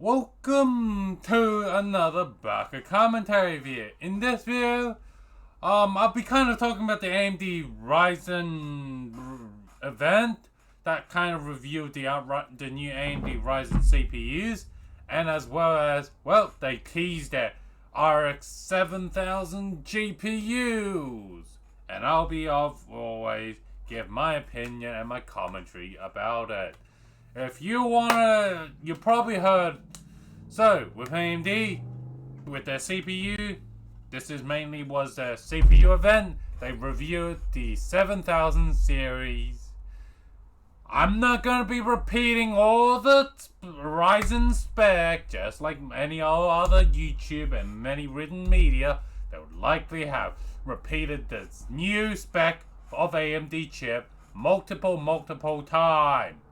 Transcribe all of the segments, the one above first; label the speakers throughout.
Speaker 1: Welcome to another Baka commentary video. In this video, I'll be kind of talking about the AMD Ryzen event that kind of reviewed the new AMD Ryzen CPUs, and as well as, well, they teased their RX 7000 GPUs, and I'll be always give my opinion and my commentary about it. If you wanna, you probably heard. So with AMD, with their CPU, this is mainly was their CPU event. They reviewed the 7000 series. I'm not gonna be repeating all the Ryzen spec, just like any other YouTube and many written media that would likely have repeated this new spec of AMD chip multiple times.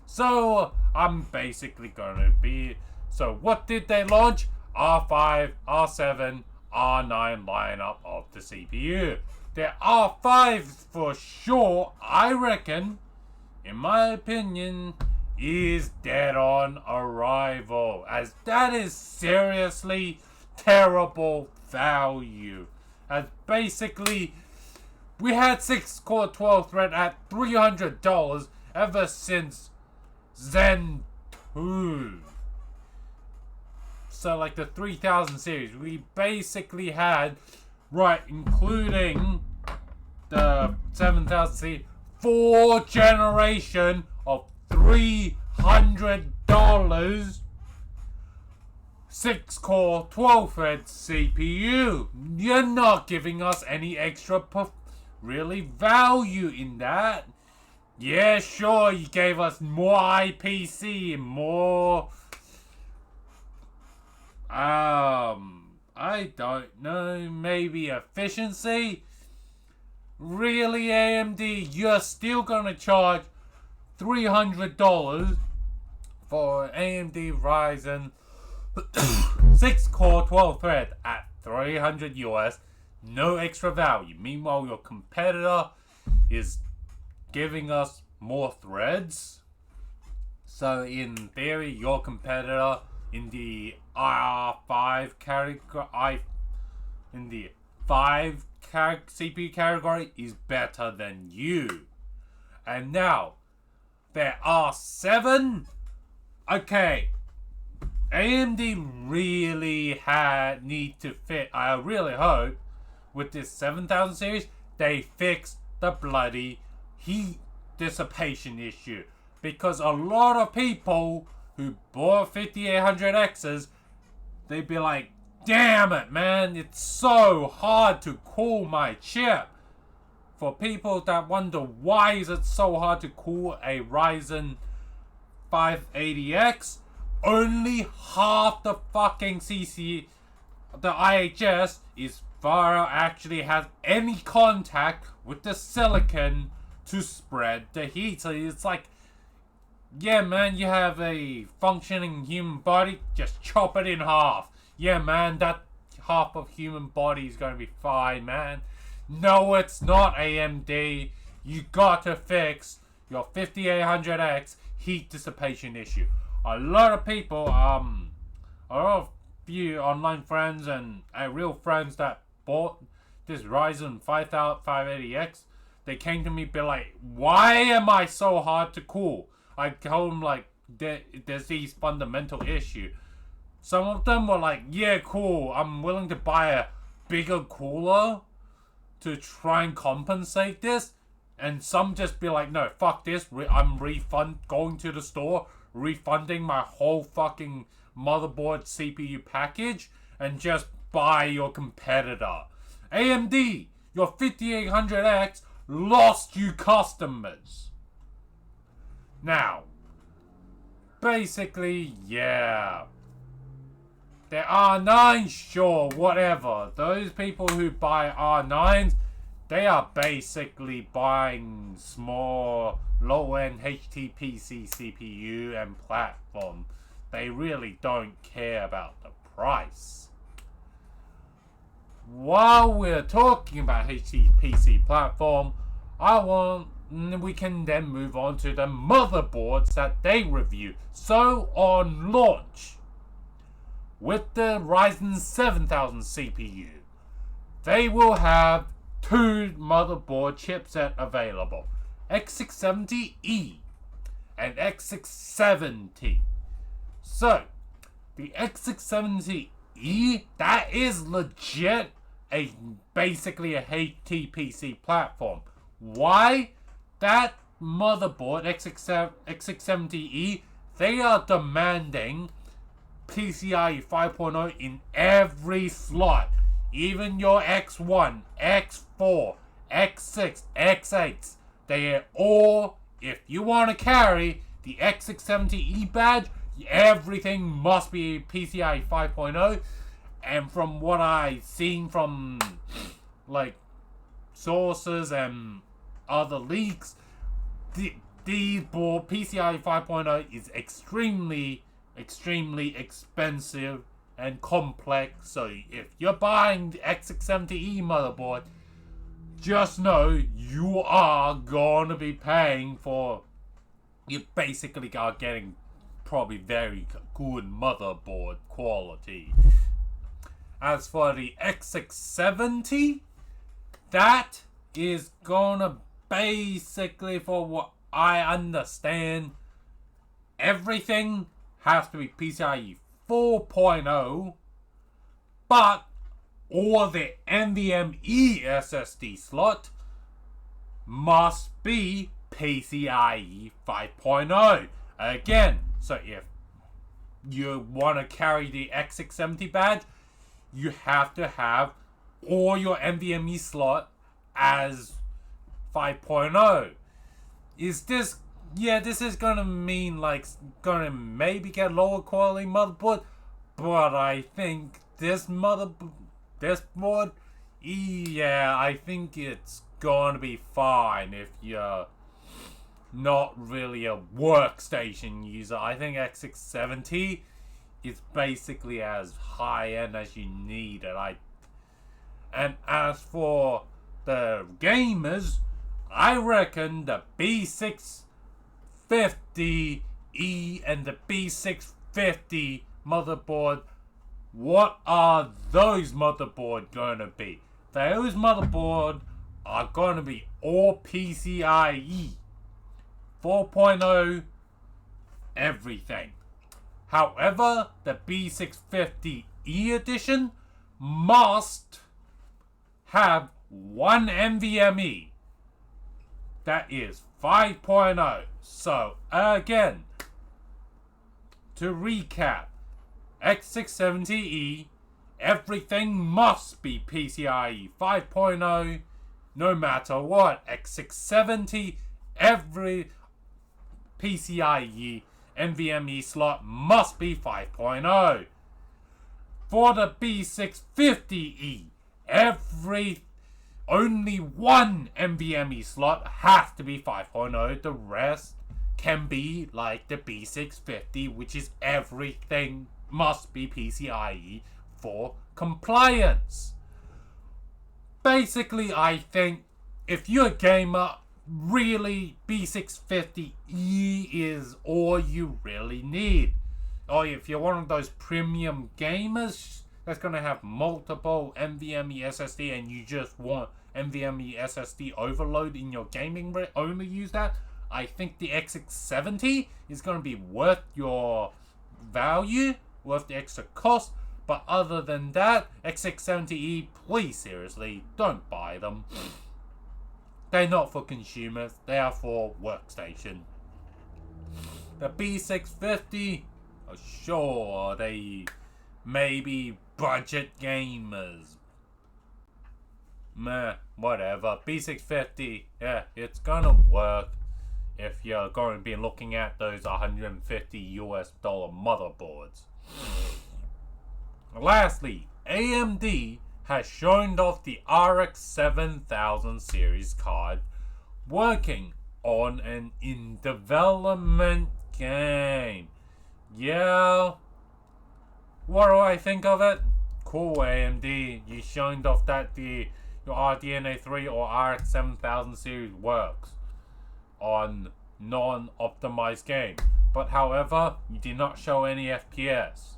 Speaker 1: So I'm basically gonna be. So what did they launch? R5, R7, R9 lineup of the CPU. The R5 for sure, I reckon, in my opinion, is dead on arrival, as that is seriously terrible value. As basically, we had 6-core 12 thread at $300 ever since Zen 2. So like the 3000 series, we basically had, right, including the 7000 series, 4 generation of $300 6-core 12 thread CPU. You're not giving us any extra really value in that. Yeah, sure, you gave us more IPC and more, I don't know, maybe efficiency? Really, AMD, you're still gonna charge $300 for AMD Ryzen 6-core 12 thread at $300 US, no extra value. Meanwhile, your competitor is giving us more threads. So in theory, your competitor in the R5 category, in the 5 CPU category, is better than you. And now, there are 7. Okay, AMD really need to fit. I really hope with this 7000 series they fix the bloody heat dissipation issue, because a lot of people who bought 5800Xs, they'd be like, damn it, man, it's so hard to cool my chip. For people that wonder why is it so hard to cool a Ryzen 580X, only half the fucking the IHS is actually has any contact with the silicon to spread the heat. So it's like, yeah, man, you have a functioning human body, just chop it in half. Yeah, man, that half of human body is going to be fine, man. No, it's not, AMD. You got to fix your 5800X heat dissipation issue. A lot of people, a lot of few online friends and real friends that bought this Ryzen 580X, they came to me be like, why am I so hard to cool? I told them, like, there's these fundamental issues. Some of them were like, yeah, cool, I'm willing to buy a bigger cooler to try and compensate this. And some just be like, no, fuck this, I'm going to the store, refunding my whole fucking motherboard CPU package, and just buy your competitor. AMD, your 5800X lost you customers. Now, basically, yeah, there are R9s, sure, whatever. Those people who buy R9s, they are basically buying small, low-end HTPC CPU and platform. They really don't care about the price. While we're talking about HTPC platform, we can then move on to the motherboards that they review. So on launch, with the Ryzen 7000 CPU, they will have two motherboard chipset available, X670E and X670. So, the X670E, that is legit basically a HTPC platform. Why? That motherboard, X670E, they are demanding PCIe 5.0 in every slot. Even your X1, X4, X6, X8, they are all, if you want to carry the X670E badge, everything must be PCIe 5.0. And from what I've seen from like sources and other leaks, the board PCIe 5.0 is extremely expensive and complex. So if you're buying the X670E motherboard, just know you are gonna be paying for, you basically are getting probably very good motherboard quality. As for the X670, that is gonna basically, for what I understand, everything has to be PCIe 4.0, but all the NVMe SSD slot must be PCIe 5.0. Again, so if you want to carry the X670 badge, you have to have all your NVMe slot as 5.0. Is this, yeah, this is gonna mean like gonna maybe get lower quality motherboard, but I think this board, yeah, I think it's gonna be fine if you're not really a workstation user. I think X670 is basically as high end as you need it. And as for the gamers, I reckon the B650E and the B650 motherboard, what are those motherboard gonna be? Those motherboard are gonna be all PCIe 4.0 everything. However, the B650E edition must have one NVMe. That is 5.0. So, again, to recap, X670E, everything must be PCIe 5.0, no matter what. X670, every PCIe NVMe slot must be 5.0. For the B650E, only one NVMe slot has to be 5.0. The rest can be like the B650, which is everything must be PCIe for compliance. Basically, I think if you're a gamer, really B650E is all you really need. Or if you're one of those premium gamers that's going to have multiple NVMe SSD and you just want NVMe SSD overload in your gaming rig, only use that, I think the X670 is going to be worth your value, worth the extra cost. But other than that, X670E, please seriously, don't buy them. They're not for consumers, they are for workstation. The B650, sure, they may be budget gamers. Meh, whatever. B650, yeah, it's gonna work if you're going to be looking at those $150 US motherboards. Lastly, AMD has shown off the RX 7000 series card working on an in-development game. Yeah, what do I think of it? Cool, AMD, you showed off that your RDNA 3 or RX 7000 series works on non-optimized games. But however, you did not show any FPS.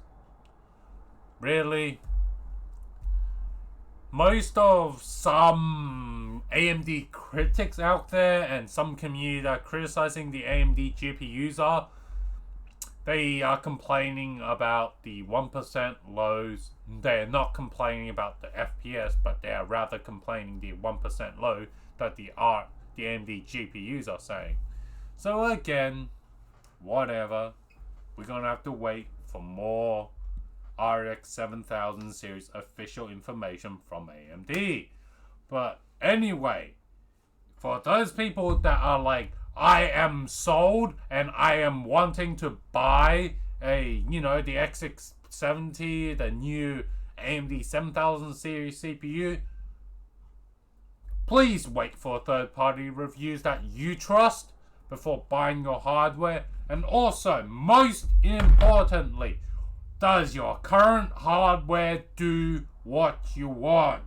Speaker 1: Really? Most of some AMD critics out there and some community that are criticizing the AMD GPUs they are complaining about the 1% lows. They are not complaining about the FPS, but they are rather complaining the 1% low that the AMD GPUs are saying. So again, whatever. We're gonna have to wait for more RX 7000 series official information from AMD. But anyway, for those people that are like, I am sold and I am wanting to buy the X670, the new AMD 7000 series CPU, please wait for third-party reviews that you trust before buying your hardware. And also, most importantly, does your current hardware do what you want?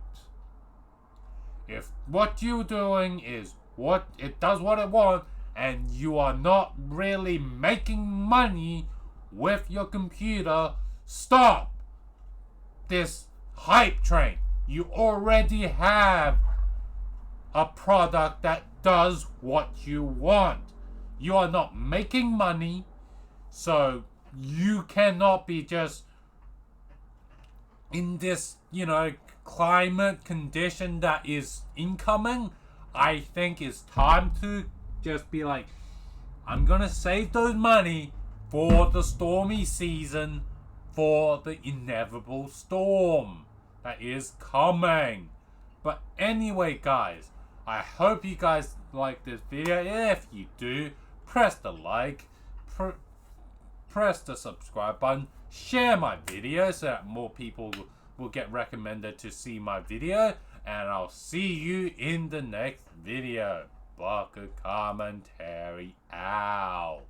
Speaker 1: If what you're doing is what it does what it wants, and you are not really making money with your computer, stop this hype train. You already have a product that does what you want. You are not making money, so you cannot be just in this, climate condition that is incoming. I think it's time to just be like, I'm gonna save those money for the stormy season, for the inevitable storm that is coming. But anyway, guys, I hope you guys like this video. If you do, press the like, press the subscribe button, share my video so that more people will get recommended to see my video, and I'll see you in the next video. Baka commentary out.